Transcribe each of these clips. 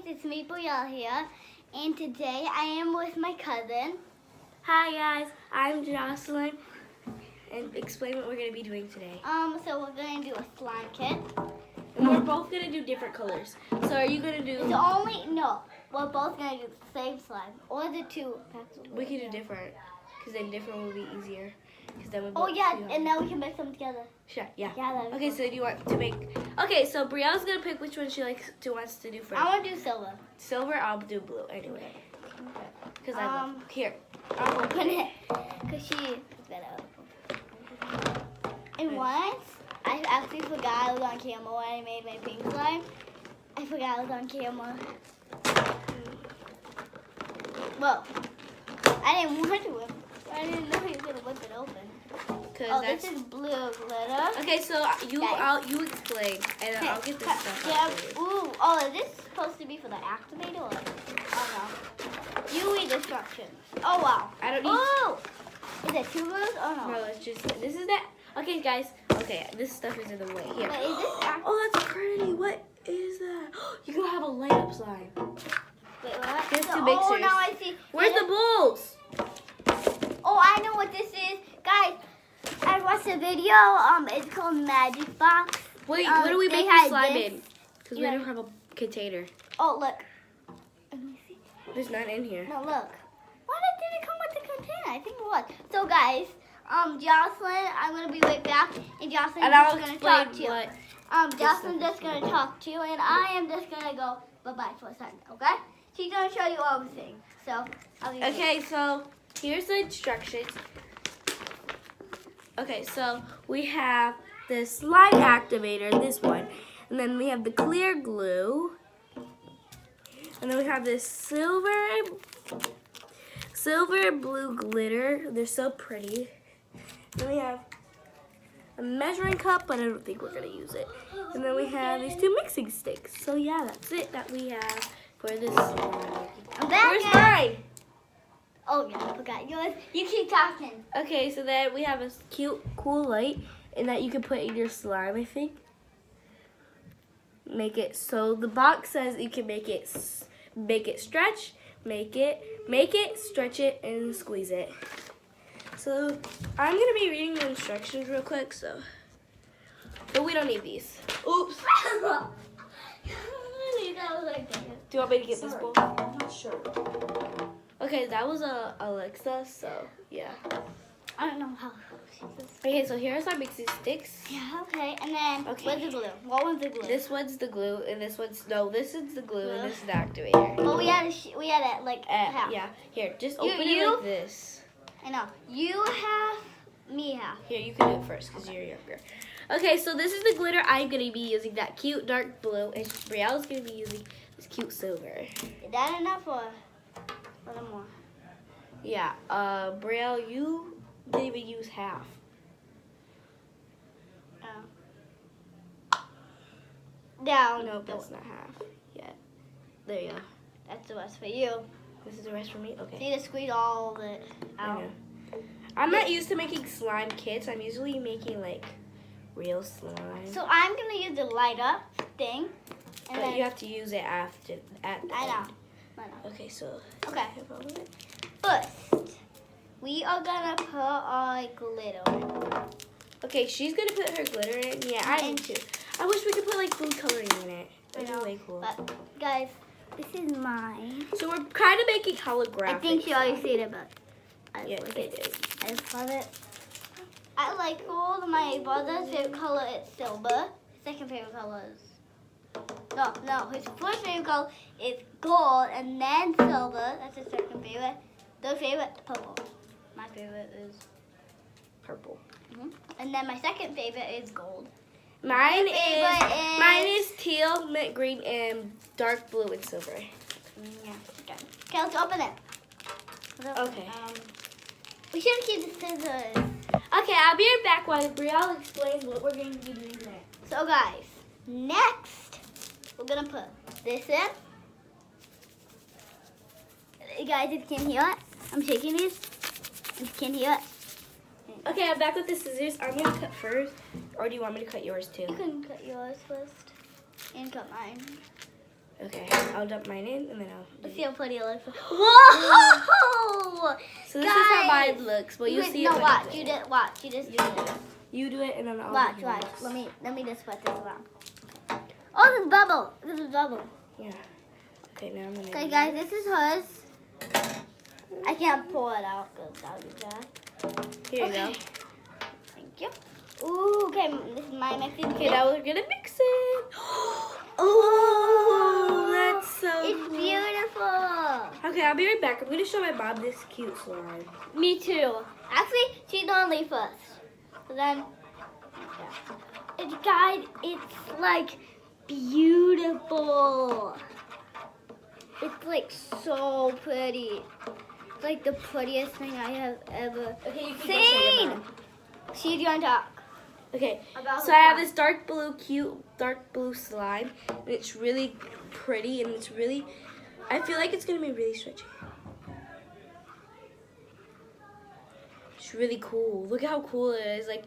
it's me, Brielle here, and today I am with my cousin. Hi guys, I'm Jocelyn, and explain what we're going to be doing today. So we're going to do a slime kit. And we're both going to do different colors. So are you going to do... No, we're both going to do the same slime, or the two packs of We can do different, because then different will be easier. Then we and then we can mix them together. Sure, yeah. Okay, so do you want to make... Okay, so Brielle's going to pick which one she wants to do first. I want to do silver. Silver, I'll do blue anyway. Because I love... Here. I'll open it, because she is better. And once, I actually forgot I was on camera when I made my pink slime. I forgot I was on camera. Well, I didn't want to whip. I didn't know he was gonna whip it open. This is blue glitter. Okay, so you explain, and I'll get this stuff out for you. Ooh, is this supposed to be for the activator? Or? Oh no. You read instructions. Oh wow. I don't need. Oh, is it two glues? Oh no. No, it's just this is that. Okay, guys. Okay, this stuff is in the way here. Wait, is this? Oh, that's pretty. What is that? You can have a light up slime. Wait, what? There's two mixers. Oh, now I see. Where's the bowls? Oh, I know what this is, guys. I watched a video. It's called Magic Box. Wait, what do we make the slime in? Because we don't have a container. Oh, look. Let me see. There's none in here. No, look. Why did it come with the container? I think it was. So, guys, Jocelyn, I'm gonna be right back, and Jocelyn's just gonna talk to you. Jocelyn's just gonna talk to you, and I am just gonna go bye-bye for a second. Okay? She's gonna show you everything. So, I'll be okay. So here's the instructions. Okay, so we have the slime activator, this one, and then we have the clear glue, and then we have this silver blue glitter. They're so pretty. Then we have a measuring cup, but I don't think we're gonna use it. And then we have these two mixing sticks. So yeah, that's it that we have for this slime. I'm back. Where's mine? Oh yeah, I forgot yours. You keep talking. Okay, so then we have a cute, cool light, and that you can put in your slime, I think. Make it so the box says you can make it stretch, make it, stretch it, and squeeze it. So I'm gonna be reading the instructions real quick. But we don't need these. Oops. Do you want me to get this bowl? I'm not sure. Okay, that was Alexa, so yeah. I don't know how. Okay, so here's our mixing sticks. Yeah, okay. And then, where's the glue? What one's the glue? This one's the glue, and this is the glue, and this is the activator. Well, we had it like half. Yeah, here, just open it like this. I know. You half, me half. Here, you can do it first, because you're younger. Okay, so this is the glitter. I'm going to be using that cute dark blue, and Brielle's going to be using this cute silver. Is that enough or a little more? Yeah, Brielle, you didn't even use half. Down. Nope, that's not half yet. There you go. That's the rest for you. This is the rest for me? Okay. So you just squeeze all of it out. I'm not used to making slime kits. I'm usually making, like, real slime. So I'm going to use the light up thing. And then you have to use it at the end. I know. Okay, so. Okay. First, we are going to put our glitter. Okay, she's going to put her glitter in. Yeah, I do too. I wish we could put, like, food coloring in it. That'd be way cool. But, guys, this is mine. So we're kind of making holographic. I think she already seen it, but yeah, they did. I just love it. I like all my brother's favorite color is silver. His second favorite color is no. His first favorite color is gold, and then silver. That's his second favorite. Third favorite, purple. My favorite is purple. And then my second favorite is gold. Mine is teal, mint green, and dark blue and silver. Yeah. Okay, let's open it. Okay. We should keep the scissors. Okay, I'll be right back while Brielle explains what we're going to be doing next. So guys, next we're gonna put this in. You guys, if you can hear it, I'm shaking these. If you can hear it. Okay, I'm back with the scissors. I'm gonna cut first, or do you want me to cut yours too? You can cut yours first and cut mine. Okay, I'll dump mine in and then I'll. Let's see how pretty it looks. Whoa! So this is how mine looks. Well, you see it. No, watch. You just do this. You do it and then I'll. Watch. Let me just put this around. Oh, this is bubble. This is bubble. Yeah. Okay, now I'm gonna. Okay, guys, this is hers. I can't pull it out because that would be bad. Here you go. Thank you. Ooh, okay, this is my mixing. Okay, now we're gonna mix it. Oh, that's so it's cool. Beautiful. Okay, I'll be right back. I'm gonna show my mom this cute slime. Me too. Actually, she's gonna leave first. So then, yeah. Guys, it's like beautiful. It's like so pretty. It's like the prettiest thing I have ever seen. She's gonna talk. Okay, About so I have this dark blue slime, and it's really pretty, and it's really, I feel like it's gonna be really stretchy. It's really cool. Look how cool it is. Like,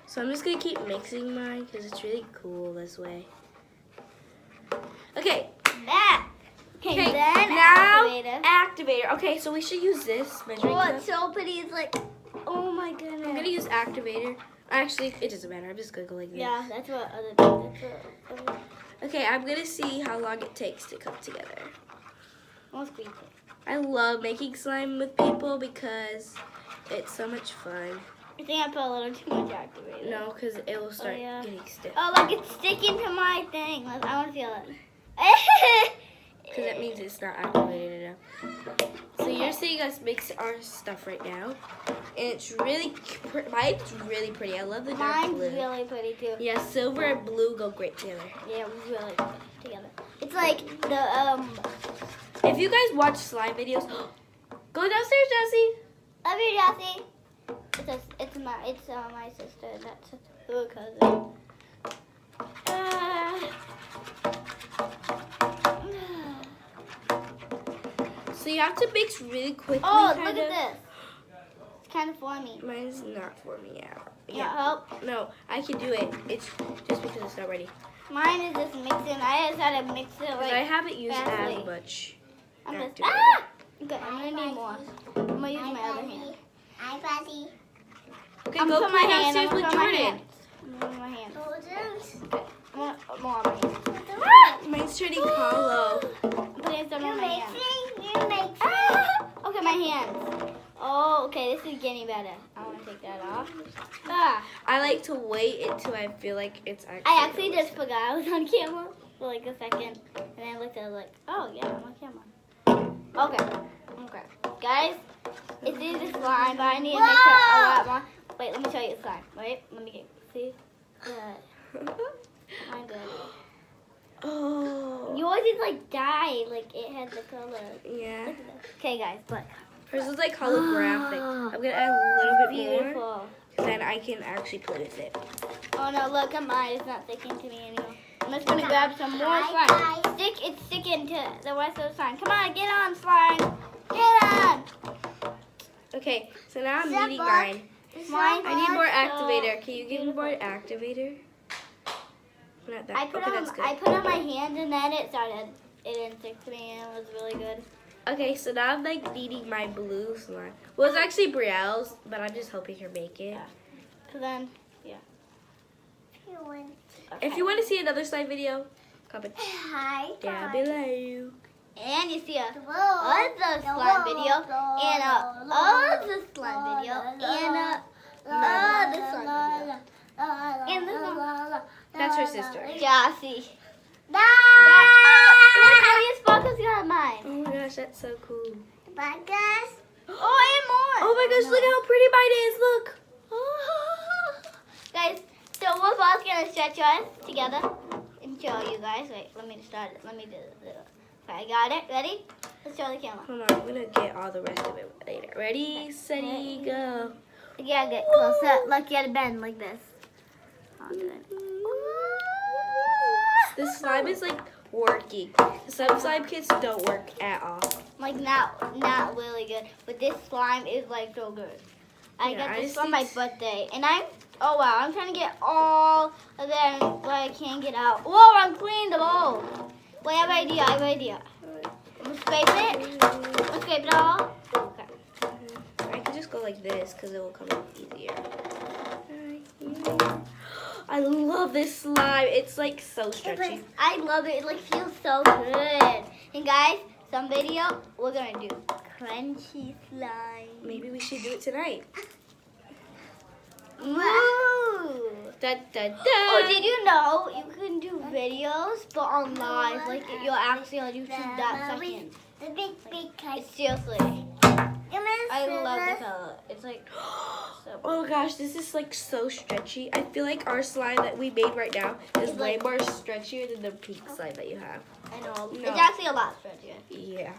so I'm just gonna keep mixing mine because it's really cool this way. Okay. That. Okay, then now activator. Okay, so we should use this measuring cup. It's so pretty. It's like, oh my goodness. I'm gonna use activator. Actually, it doesn't matter. I'm just gonna go like this. Yeah, that's what other. Okay, I'm gonna see how long it takes to come together. I'll squeeze it. I love making slime with people because it's so much fun. I think I put a little too much activator. No, because it will start getting stiff. Oh, look, it's sticking to my thing. I want to feel it. Because that means it's not activated enough. So you're seeing us mix our stuff right now. And it's really, mine's really pretty. I love the dark blue. Mine's really pretty too. Yeah, silver and blue go great together. Yeah, really good together. It's like the, If you guys watch slime videos, go downstairs, Jessie. love you, Jessie. It's my sister. That's her cousin. So you have to mix really quickly. Oh, look at this. It's kind of foamy. Mine's not for me out. Yeah, help. No, I can do it. It's just because it's not ready. Mine is just mixing. I just had to mix it like I haven't used fastly. as much. I'm just, activator. Okay, I'm gonna need more. I'm gonna use my other hand. Hi, Buddy. Okay, I'm go put play my hand. downstairs with I'm put my Jordan. hand. I'm putting my hand. I want more on my hand. Mine's turning hollow. I'm putting some on my hand. You make Okay, my hands. Oh, okay, this is getting better. I want to take that off. I like to wait until I feel like it's actually. I actually just forgot I was on camera for like a second. And then I looked at it like, oh yeah, I'm on camera. Okay. Guys, it's in the slime, but I need to mix it a lot more. Wait, let me show you the slime. Wait, let me get, see? Good. I'm good. Oh. Yours is like dye, like it has the color. Yeah. Okay, guys, look. Hers is like holographic. I'm gonna add a little bit more, Beautiful. then I can actually play with it. Oh no, look at mine. It's not sticking to me anymore. I'm just gonna grab some more slime. It's sticking to the rest of the slime. Come on, get on, slime. Get on. Okay, so now I'm kneading mine. Mine. I need more activator. Can you give me more activator? Not that. I put on my hand and then it didn't stick to me and it was really good. Okay, so now I'm like kneading my blue slime. Well, it's actually Brielle's, but I'm just helping her make it. Yeah. So then, yeah. If you want to see another slime video, comment Hi. down below. And you see other slime video and other slime video and other slime video. And this one. That's her sister. Jossie. Look, Sparkle's got mine. Oh my gosh, that's so cool. Bye, guys. Oh, and more. Oh my gosh, look how pretty mine is. Look. Guys, so we're both going to stretch ours together and show you guys. Wait, let me start it. Let me do this. Okay, I got it. Ready? Let's show the camera. Hold on, I'm going to get all the rest of it later. Ready, steady, go. You gotta get closer. Look, you gotta bend like this. I'll do it. This slime is like working. Some slime kits don't work at all. Like not really good, but this slime is like so good. I got this for my birthday. And oh wow, I'm trying to get all of them, but I can't get out. Whoa, I'm cleaning the bowl. Wait, I have an idea. I'm gonna scrape it. I'm gonna scrape it all. Okay. I can just go like this because it will come out easier. I love this slime. It's like so stretchy. I love it. It like feels so good. And guys, some video we're gonna do crunchy slime. Maybe we should do it tonight. Ooh. Da, da, da. Oh, did you know you can do videos but on live? Like you're actually on YouTube that second. The big kite. Seriously. I love the color. It's like so. Oh gosh, this is like so stretchy. I feel like our slime that we made right now is way more stretchier than the pink slime that you have. I know. No. It's actually a lot stretchier. Yeah.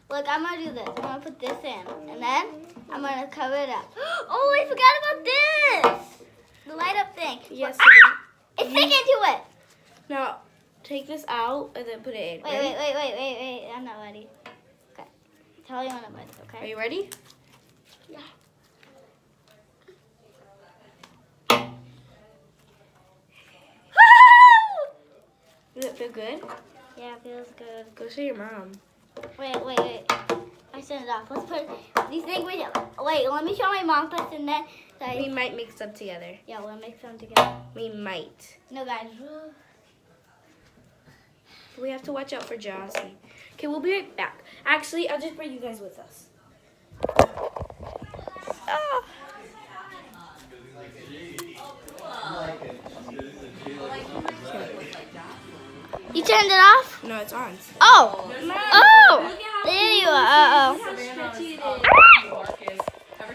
Look, I'm gonna do this. I'm gonna put this in, and then I'm gonna cover it up. Oh, I forgot about this. The light up thing. Yes. It's sticking to it. Now take this out and then put it in. Wait. I'm not ready. Okay. Tell me when I'm ready. Okay. Are you ready? Yeah. Does it feel good? Yeah, it feels good. Go show your mom. Wait. I sent it off. Let's put these things. Wait, let me show my mom first, and then. We might mix them together. Yeah, we'll mix them together. We might. No, guys. We have to watch out for Jossie. Okay, we'll be right back. Actually, I'll just bring you guys with us. Oh. You turned it off? No, it's on. Oh! There you are.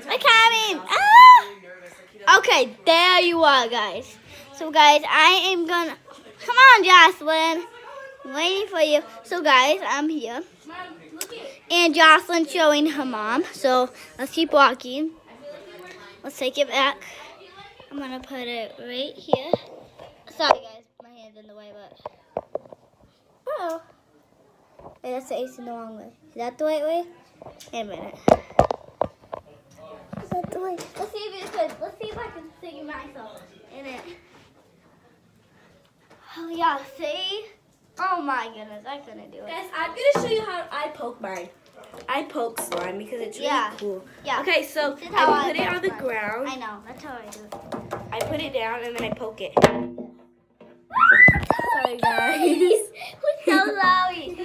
I'm coming. Ah! Okay, there you are, guys. So, guys, I am gonna. Come on, Jocelyn. I'm waiting for you. So, guys, I'm here. And Jocelyn's showing her mom. So, let's keep walking. Let's take it back. I'm gonna put it right here. Sorry, guys. My hand's in the way, but. Oh. Wait, that's facing the wrong way. Is that the right way? Wait a minute. Is that the way? Let's see if I can see myself in it. Oh yeah, see? Oh my goodness, I couldn't do it. Guys, I'm gonna show you how I poke mine. I poke slime because it's really cool. Yeah. Okay, so This is how I put it on the ground. I know, that's how I do it. I put it down and then I poke it. Sorry, guys. We're so sorry.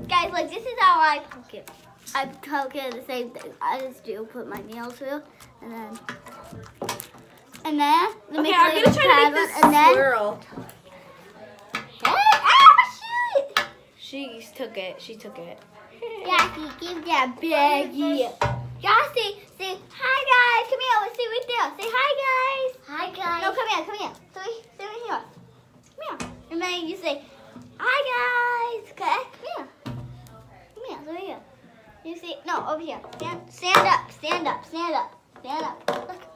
Guys, like, this is how I poke it. I poke it the same thing. I just do put my nails through, and then Okay, I'm gonna try to make this swirl. Shoot! She took it. Jackie, give that baggie. Jossie, say hi, guys. Come here. Let's see right there. Say hi, guys. Hi, guys. No, come here. Say right here. Come here. And then you say, hi, guys. Okay? Come here. Over here. You see? No, over here. Stand up.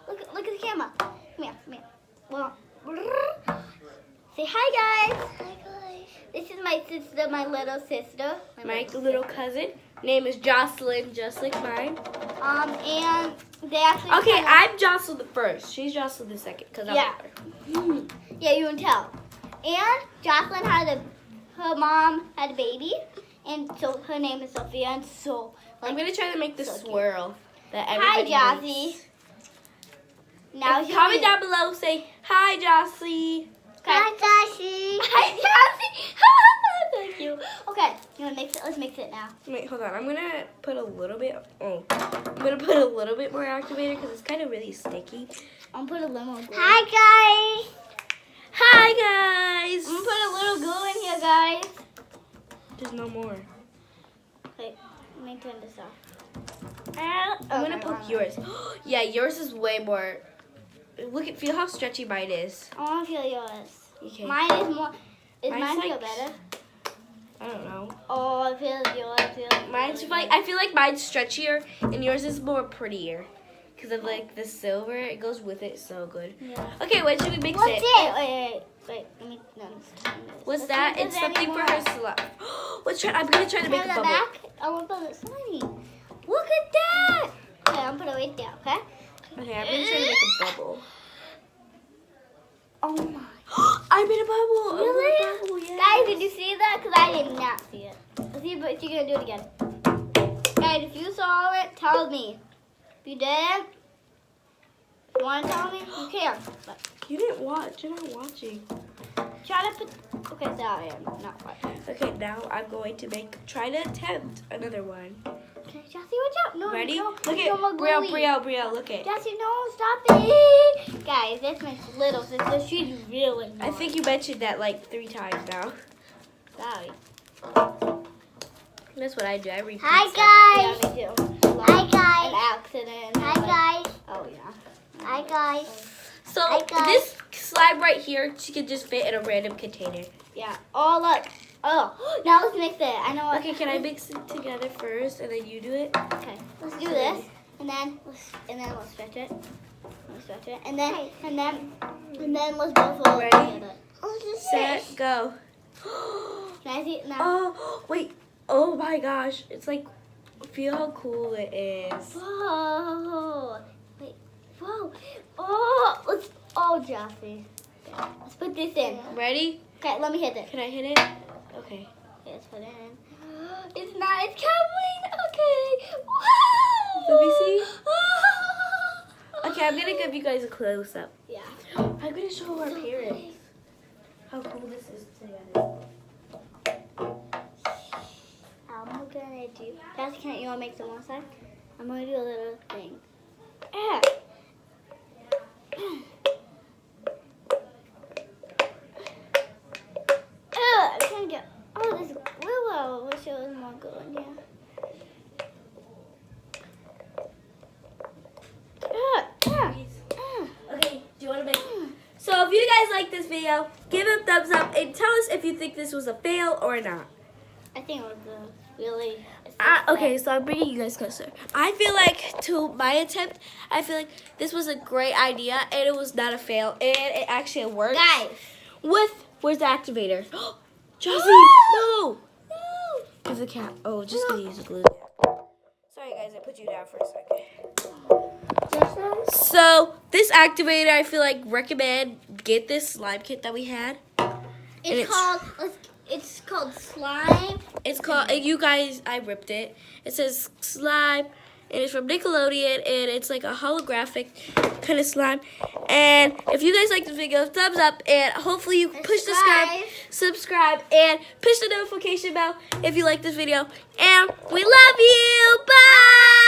Look at the camera. Come here. Well, say hi, guys. Hi, guys. This is my sister, my little sister. My little cousin. Name is Jocelyn, just like mine. And they actually. Okay, I'm Jocelyn the first. She's Jocelyn the second, cause I'm her. Yeah, you can tell. And Jocelyn her mom had a baby, and so her name is Sophia. And so I'm gonna try to make this so swirl that hi, everybody Jossie. needs. Now And comment down below. Say hi, Jossie. Hi, Jossie. Hi, Jossie. Thank you. Okay, you wanna mix it? Let's mix it now. Wait, hold on. I'm gonna put a little bit. I'm gonna put a little bit more activator because it's kind of really sticky. I'm gonna put a little glue. Hi, guys. Hi, guys. I'm gonna put a little glue in here, guys. There's no more. Wait, let me turn this off. I'm gonna poke yours. Yeah, yours is way more. Feel how stretchy mine is. I wanna feel yours. Okay. Mine is more. Is Mine's mine feel like- better? I don't know. Oh, I feel yours. Mine's like I feel like mine's stretchier and yours is more prettier because of like the silver. It goes with it so good. Yeah. Okay, when should we mix What's it? Wait. Let me. No, What's Let's that? see if It's there's something any for her more. slime. I'm gonna try to make Turn a that bubble. back. I want to put it slimy. Look at that. Okay, I'm gonna wait down, okay? Okay, I'm gonna try to make a bubble. Oh my. I made a bubble. Really? A bubble, yes. Guys, did you see that? Because I did not see it. Let's see if you're gonna do it again. Guys, if you saw it, tell me. If you didn't, if you want to tell me, you can. But You didn't watch. You're not watching. try to put. Okay, sorry, I'm not watching. Okay, now I'm going to try to attempt another one. Okay, Jesse, watch out. No, Ready? no, Look at Brielle, look at. Jesse, no, stop it. Guys, that's my little sister. She's really I think you mentioned that like 3 times now. Sorry. That's what I do. I repeat. Hi guys. Yeah, me too. Hi An guys. accident. Hi guys. Oh, yeah. Hi guys. So Hi, guys. this slime right here, she can just fit in a random container. Yeah, all up. Oh, now let's mix it. I know what. Okay, can I mix it together first and then you do it? Okay, let's do this, and then let's stretch it. And then let's both roll it Ready? together. Set, go. Can I see it now? Oh, wait. Oh my gosh. It's like, feel how cool it is. Whoa! Wait, whoa! Oh, Jesse. Okay, let's put this in. Ready? Okay, let me hit it. Can I hit it? Okay. Okay, let's put it in. It's not. It's coming. Okay. Wow! Let me see. Okay, I'm gonna give you guys a close up. Yeah. I'm gonna show our parents how cool this is together. I'm gonna do. Jesse, can you want to make some more side? I'm gonna do a little thing. Ah. I can't get. Oh, this willow. Wish it was more good one. Yeah. Okay, do you want to make? So if you guys like this video, give it a thumbs up and tell us if you think this was a fail or not. I think it was really. Okay, so I'm bringing you guys closer. I feel like, to my attempt, I feel like this was a great idea and it was not a fail and it actually worked. Guys. Where's the activator? Josie, no! No. Give the cap. Oh, just gonna use the glue. Sorry guys, I put you down for a second. So this activator, I feel like recommend get this slime kit that we had. It's called slime. It's called, you guys, I ripped it. It says slime, and it's from Nickelodeon, and it's like a holographic kind of slime. And if you guys like this video, thumbs up, and hopefully you push subscribe, and push the notification bell if you like this video. And we love you. Bye!